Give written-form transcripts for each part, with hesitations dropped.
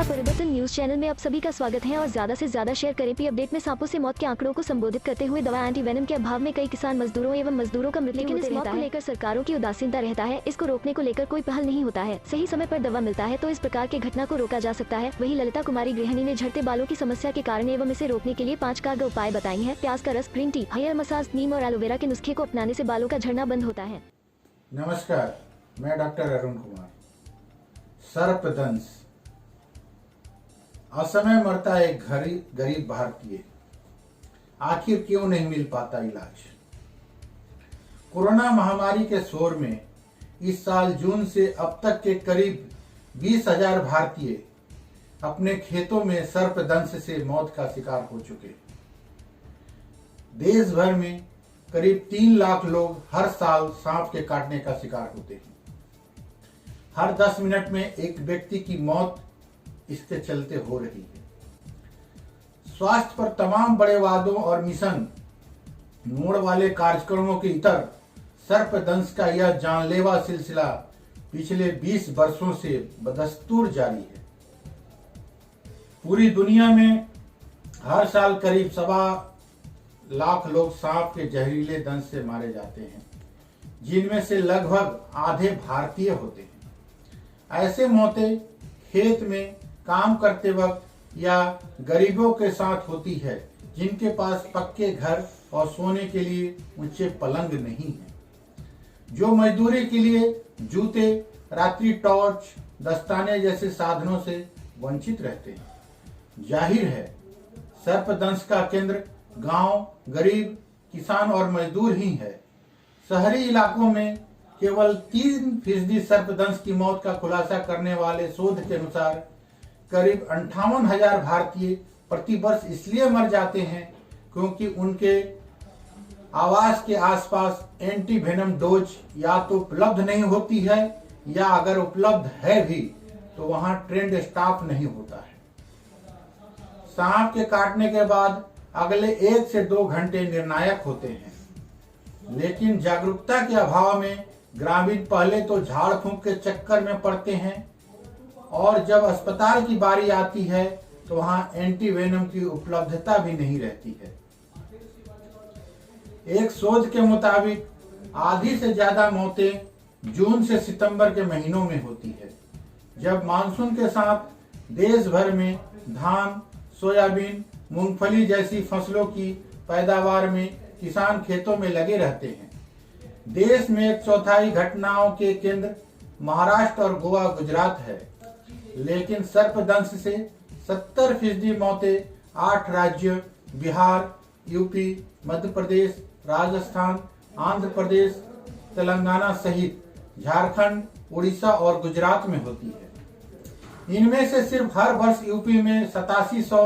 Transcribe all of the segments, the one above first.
परिवर्तन news channel में आप सभी का स्वागत है और ज्यादा से ज्यादा शेयर करें। पी अपडेट में सांपों से मौत के आंकड़ों को संबोधित करते हुए दवा एंटी वेनम के अभाव में कई किसान मजदूरों एवं मजदूरों का मृत्यु होते रहता है। लेकर सरकारों की उदासीनता रहता है। इसको रोकने को लेकर कोई पहल नहीं होता है। सही समय पर दवा मिलता है तो इस प्रकार के घटना को रोका जा सकता है। वही ललिता कुमारी गृहिणी ने झड़ते बालों की समस्या के कारण एवं इसे रोकने के लिए 5 कारगर उपाय बताई है। प्याज का रस, ग्रीन टी, हेयर मसाज, नीम और एलोवेरा के नुस्खे को अपनाने से बालों का झड़ना बंद होता है। नमस्कार, मैं डॉक्टर अरुण कुमार। सर्पदंश, असमय मरता एक गरीब भारतीय, आखिर क्यों नहीं मिल पाता इलाज। कोरोना महामारी के शोर में इस साल जून से अब तक के करीब 20,000 भारतीय अपने खेतों में सर्पदंश से मौत का शिकार हो चुके। देश भर में करीब 3 लाख लोग हर साल सांप के काटने का शिकार होते हैं। हर 10 मिनट में एक व्यक्ति की मौत इसके चलते हो रही है। स्वास्थ्य पर तमाम बड़े वादों और मिशन मोड़ वाले कार्यक्रमों के इतर सर्पदंश का यह जानलेवा सिलसिला पिछले 20 वर्षों से बदस्तूर जारी है। पूरी दुनिया में हर साल करीब 1.25 लाख लोग सांप के जहरीले दंश से मारे जाते हैं, जिनमें से लगभग आधे भारतीय होते हैं। ऐसे मौतें खेत में काम करते वक्त या गरीबों के साथ होती है जिनके पास पक्के घर और सोने के लिए ऊंचे पलंग नहीं है, जो मजदूरी के लिए जूते, रात्रि टॉर्च, दस्ताने जैसे साधनों से वंचित रहते हैं। जाहिर है, सर्पदंश का केंद्र गांव, गरीब, किसान और मजदूर ही है। शहरी इलाकों में केवल 3% सर्पदंश की मौत का खुलासा करने वाले शोध के अनुसार करीब 58,000 भारतीय प्रति वर्ष इसलिए मर जाते हैं क्योंकि उनके आवास के आसपास एंटी वेनम डोज या तो उपलब्ध नहीं होती है या अगर उपलब्ध है भी तो वहां ट्रेंड स्टाफ नहीं होता है। सांप के काटने के बाद अगले 1 से 2 घंटे निर्णायक होते हैं, लेकिन जागरूकता के अभाव में ग्रामीण पहले तो झाड़ फूंक के चक्कर में पड़ते हैं और जब अस्पताल की बारी आती है तो वहां एंटी वेनम की उपलब्धता भी नहीं रहती है। एक शोध के मुताबिक आधी से ज्यादा मौतें जून से सितंबर के महीनों में होती है, जब मानसून के साथ देश भर में धान, सोयाबीन, मूंगफली जैसी फसलों की पैदावार में किसान खेतों में लगे रहते हैं। देश में 1/4 घटनाओं के केंद्र महाराष्ट्र और गोवा, गुजरात है, लेकिन सर्पदंश से 70% मौतें 8 राज्य बिहार, यूपी, मध्य प्रदेश, राजस्थान, आंध्र प्रदेश, तेलंगाना सहित झारखंड, उड़ीसा और गुजरात में होती है। इनमें से सिर्फ हर वर्ष यूपी में 8700,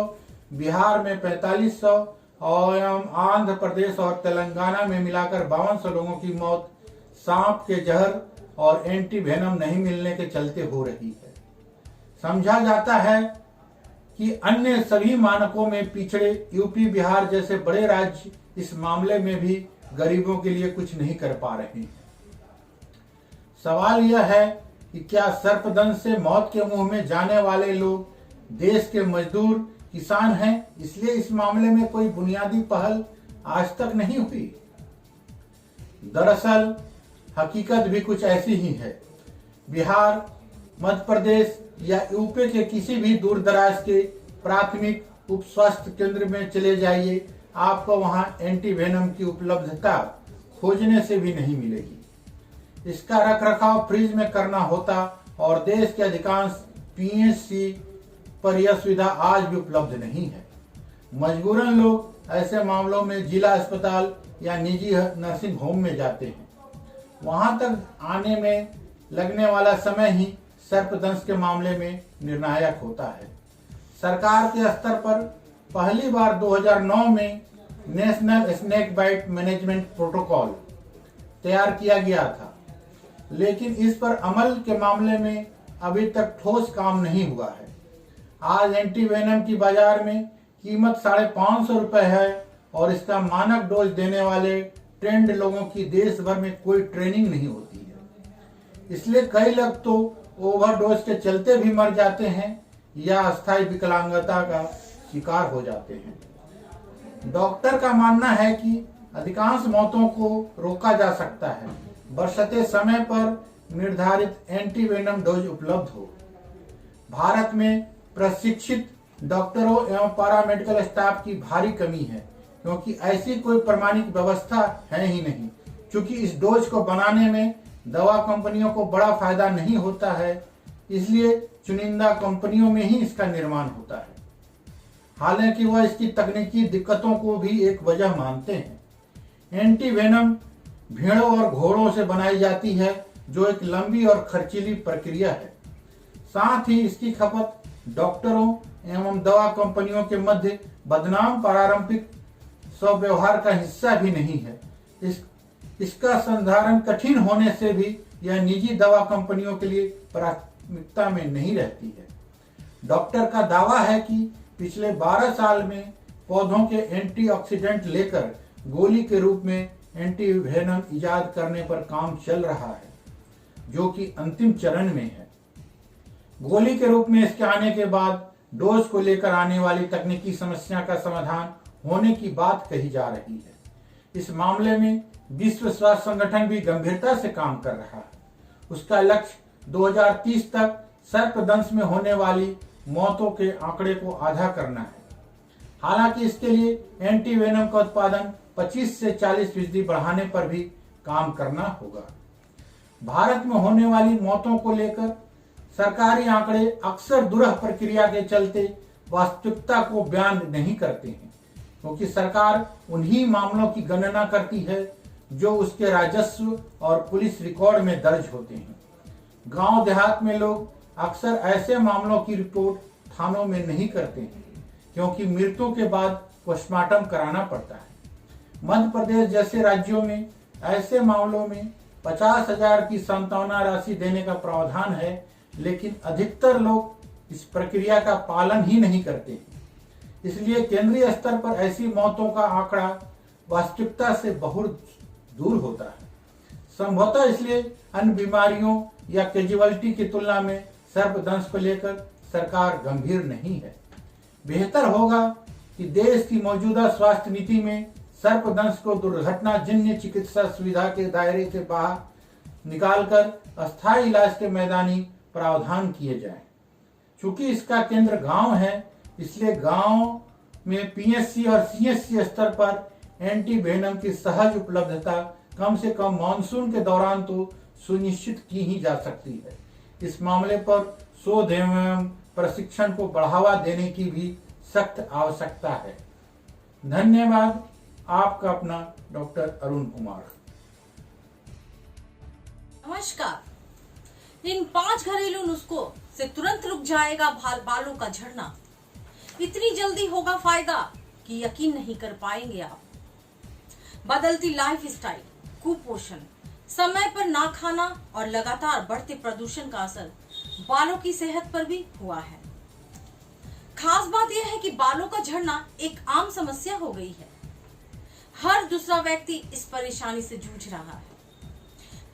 बिहार में 4500 और आंध्र प्रदेश और तेलंगाना में मिलाकर 5200 लोगों की मौत सांप के जहर और एंटी वेनम नहीं मिलने के चलते हो रही है। समझा जाता है कि अन्य सभी मानकों में पिछड़े यूपी, बिहार जैसे बड़े राज्य इस मामले में भी गरीबों के लिए कुछ नहीं कर पा रहे हैं। सवाल यह है कि क्या सर्पदंश से मौत के मुंह में जाने वाले लोग देश के मजदूर, किसान हैं, इसलिए इस मामले में कोई बुनियादी पहल आज तक नहीं हुई। दरअसल हकीकत भी कुछ ऐसी ही है। बिहार, मध्य प्रदेश या यूपी के किसी भी दूर दराज के प्राथमिक उप स्वास्थ्य केंद्र में चले जाइए, आपको वहां एंटी वेनम की उपलब्धता खोजने से भी नहीं मिलेगी। इसका रखरखाव फ्रिज में करना होता और देश के अधिकांश पीएचसी पर यह सुविधा आज भी उपलब्ध नहीं है। मजबूरन लोग ऐसे मामलों में जिला अस्पताल या निजी नर्सिंग होम में जाते हैं। वहां तक आने में लगने वाला समय ही सर्पदंश के मामले में निर्णायक होता है। सरकार के स्तर पर पहली बार 2009 में national snake bite management protocol तैयार किया गया था, लेकिन इस पर अमल के मामले में अभी तक ठोस काम नहीं हुआ है। आज एंटी वेनम की बाजार में कीमत 550 रुपए है और इसका मानक डोज देने वाले ट्रेंड लोगों की देश भर में कोई ट्रेनिंग नहीं होती है। इसलिए कई लोग तो ओवरडोज के चलते भी मर जाते हैं या अस्थायी विकलांगता का शिकार हो जाते हैं। डॉक्टर का मानना है कि अधिकांश मौतों को रोका जा सकता है बशर्ते समय पर निर्धारित एंटीवेनम डोज उपलब्ध हो। भारत में प्रशिक्षित डॉक्टरों एवं पैरामेडिकल स्टाफ की भारी कमी है, क्योंकि ऐसी कोई प्रमाणिक व्यवस्था है ही नहीं। चूंकि इस डोज को बनाने में दवा कंपनियों को बड़ा फायदा नहीं होता है, इसलिए चुनिंदा कंपनियों में ही इसका निर्माण होता है। हालांकि वह इसकी तकनीकी दिक्कतों को भी एक वजह मानते हैं। एंटीवेनम भेड़ों और घोड़ों से बनाई जाती है, जो एक लंबी और खर्चीली प्रक्रिया है। साथ ही इसकी खपत डॉक्टरों एवं दवा कंपनियों के मध्य बदनाम पारंपरिक स्वव्यवहार का हिस्सा भी नहीं है। इसका संधारण कठिन होने से भी यह निजी दवा कंपनियों के लिए प्राथमिकता में नहीं रहती है। डॉक्टर का दावा है कि पिछले 12 साल में पौधों के एंटीऑक्सीडेंट लेकर गोली के रूप में एंटीवेनम इजाद करने पर काम चल रहा है, जो कि अंतिम चरण में है। गोली के रूप में इसके आने के बाद डोज को लेकर आने वाली तकनीकी समस्या का समाधान होने की बात कही जा रही है। इस मामले में विश्व स्वास्थ्य संगठन भी गंभीरता से काम कर रहा है। उसका लक्ष्य 2030 तक सर्पदंश में होने वाली मौतों के आंकड़े को आधा करना है। हालांकि इसके लिए एंटीवेनम का उत्पादन 25 से 40% बढ़ाने पर भी काम करना होगा। भारत में होने वाली मौतों को लेकर सरकारी आंकड़े अक्सर दुरह प्रक्रिया के चलते वास्तविकता को बयान नहीं करते हैं, क्योंकि सरकार उन्हीं मामलों की गणना करती है जो उसके राजस्व और पुलिस रिकॉर्ड में दर्ज होते हैं। गांव देहात में लोग अक्सर ऐसे मामलों की रिपोर्ट थानों में नहीं करते हैं, क्योंकि मृत्यु के बाद पोस्टमार्टम कराना पड़ता है। मध्य प्रदेश जैसे राज्यों में ऐसे मामलों में 50,000 की सांत्वना राशि देने का प्रावधान है, लेकिन अधिकतर लोग इस प्रक्रिया का पालन ही नहीं करते। इसलिए केंद्रीय स्तर पर ऐसी मौतों का आंकड़ा वास्तविकता से बहुत दूर होता है। संभवतः इसलिए अन्य बीमारियों या कैजुअलिटी की तुलना में सर्पदंश को लेकर सरकार गंभीर नहीं है। बेहतर होगा कि देश की मौजूदा स्वास्थ्य नीति में सर्पदंश को दुर्घटनाजन्य चिकित्सा सुविधा के दायरे से बाहर निकालकर अस्थायी इलाज के मैदानी प्रावधान किए जाएं। चूंकि इसका केंद्र गांव है, इसलिए गांव में पीएचसी और सीएचसी स्तर पर एंटीवेनम की सहज उपलब्धता कम से कम मानसून के दौरान तो सुनिश्चित की ही जा सकती है। इस मामले पर शोध एवं प्रशिक्षण को बढ़ावा देने की भी सख्त आवश्यकता है। धन्यवाद। आपका अपना डॉक्टर अरुण कुमार। नमस्कार। इन 5 घरेलू नुस्खों से तुरंत रुक जाएगा बालों का झड़ना। इतनी जल्दी होगा फायदा कि यकीन नहीं कर पाएंगे आप। बदलती लाइफ स्टाइल, कुपोषण, समय पर ना खाना और लगातार बढ़ते प्रदूषण का असर बालों की सेहत पर भी हुआ है। खास बात यह है कि बालों का झड़ना एक आम समस्या हो गई है। हर दूसरा व्यक्ति इस परेशानी से जूझ रहा है।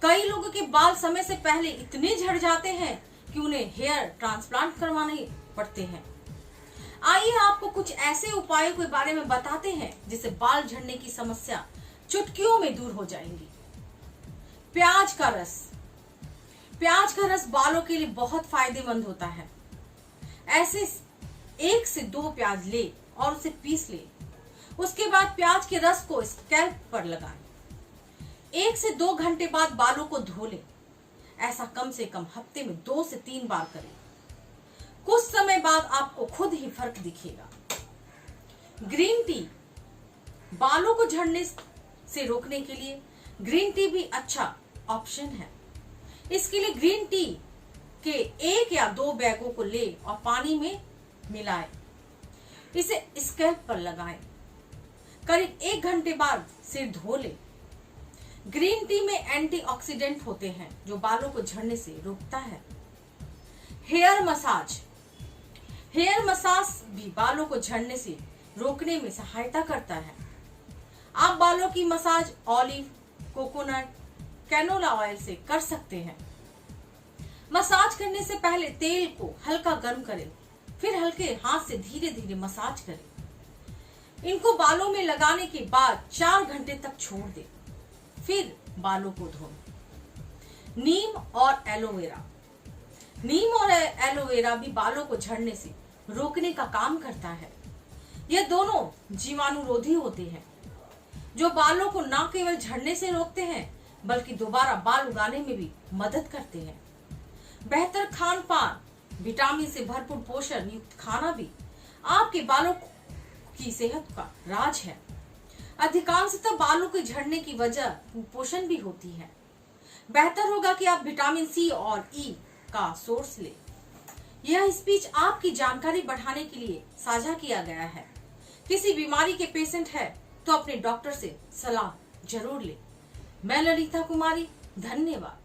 कई लोगों के बाल समय से पहले इतने झड़ जाते हैं कि उन्हें हेयर ट्रांसप्लांट करवाने पड़ते हैं। आइए आपको कुछ ऐसे उपायों के बारे में बताते हैं जिससे बाल झड़ने की समस्या चुटकियों में दूर हो जाएंगी। प्याज का रस। प्याज का रस बालों के लिए बहुत फायदेमंद होता है। ऐसे 1 से 2 प्याज ले और उसे पीस ले। उसके बाद प्याज के रस को स्कैल्प पर लगाएं। 1 से 2 घंटे बाद बालों को धो लें। ऐसा कम से कम हफ्ते में 2 से 3 बार करें। कुछ समय बाद आपको खुद ही फर्क दिखेगा। Green tea. बालों को झड़ने से रोकने के लिए ग्रीन टी भी अच्छा ऑप्शन है। इसके लिए ग्रीन टी के 1 या 2 बैगों को ले और पानी में मिलाएं। इसे स्कैल्प पर लगाएं। करीब 1 घंटे बाद सिर धो लें। ग्रीन टी में एंटीऑक्सीडेंट होते हैं जो बालों को झड़ने से रोकता है। Hair massage. हेयर मसाज भी बालों को झड़ने से रोकने में सहायता करता है। आप बालों की massage olive, coconut, canola oil से कर सकते हैं। मसाज करने से पहले तेल को हल्का गर्म करें, फिर हल्के हाथ से धीरे धीरे मसाज करें। इनको बालों में लगाने के बाद 4 घंटे तक छोड़ दें। फिर बालों को धोएं। नीम और एलोवेरा। नीम और एलोवेरा भी बालों को झड़ने से रोकने का काम करता है। यह दोनों जीवाणुरोधी होते हैं, जो बालों को न केवल झड़ने से रोकते हैं बल्कि दोबारा बाल उगाने में भी मदद करते हैं। बेहतर खान पान, विटामिन से भरपूर पोषण युक्त खाना भी आपके बालों की सेहत का राज है। अधिकांशतः बालों के झड़ने की वजह कुपोषण भी होती है। बेहतर होगा कि आप विटामिन सी और ई का सोर्स लें। यह स्पीच आपकी जानकारी बढ़ाने के लिए साझा किया गया है। किसी बीमारी के पेशेंट है तो अपने डॉक्टर से सलाह जरूर लें। मैं ललिता कुमारी, धन्यवाद।